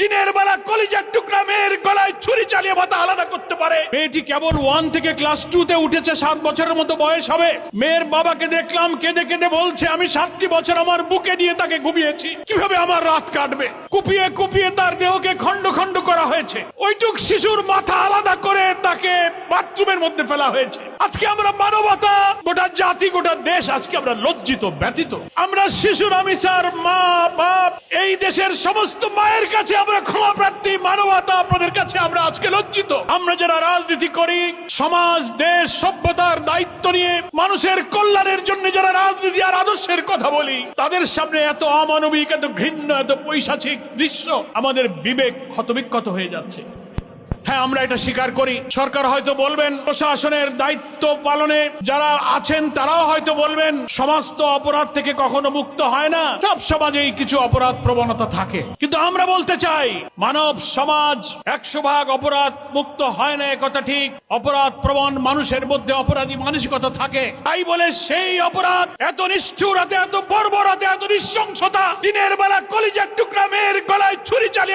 দিনের বেলা কলিজার টুকরা মেয়ের গলায় ছুরি চালিয়ে মাথা আলাদা করতে পারে। মেয়েটি কেবল 1 থেকে ক্লাস 2 তে উঠেছে, 7 বছরের মতো বয়স হবে। মেয়ের বাবাকে দেখলাম কেঁদে কেঁদে বলছে, আমি 7টি বছর আমার বুকে নিয়ে তাকে ঘুমিয়েছি, কিভাবে আমার রাত কাটবে। কুপিয়ে কুপিয়ে তার দেহকে খন্ড খন্ড করা হয়েছে। ওইটুক শিশুর মাথা আলাদা করে তাকে বাথরুমের মধ্যে ফেলা হয়েছে। আজকে আমরা মানবতা, গোটা জাতি, গোটা দেশ আজকে আমরা লজ্জিত, ব্যথিত। আমরা শিশুর আমিসার মা বাপ, এই দেশের সমস্ত মায়ের কাছে আমরা ক্ষমা প্রার্থী। মানবতা আপনাদের কাছে আমরা আজকে লজ্জিত। আমরা যারা রাজনীতি করি, সমাজ দেশ সভ্যতার দায়িত্ব নিয়ে মানুষের কল্যাণের জন্য যারা রাজনীতি আর আদর্শের কথা বলি, তাদের সামনে এত অমানবিক, এত ঘৃণ্য, এত পৈশাচিক দৃশ্য আমাদের বিবেক ক্ষতবিক্ষত হয়ে যাচ্ছে। হ্যাঁ, আমরা এটা স্বীকার করি। সরকার হয়তো বলবেন, প্রশাসনের দায়িত্ব পালনে যারা আছেন তারাও হয়তো বলবেন, সমাজ তো অপরাধ থেকে কখনো মুক্ত হয় না, সব সমাজেই কিছু অপরাধ প্রবণতা থাকে। কিন্তু আমরা বলতে চাই, মানব সমাজ 100% অপরাধ মুক্ত হয় না, একথা ঠিক। অপরাধ প্রবণ মানুষের মধ্যে অপরাধী মানসিকতা থাকে। তাই বলে সেই অপরাধ এত নিষ্ঠুরতা, এত বর্বরতা, এত নৃশংসতা, দিনের বেলা কলিজার টুকরা মেয়ের গলায় ছুরি চালিয়ে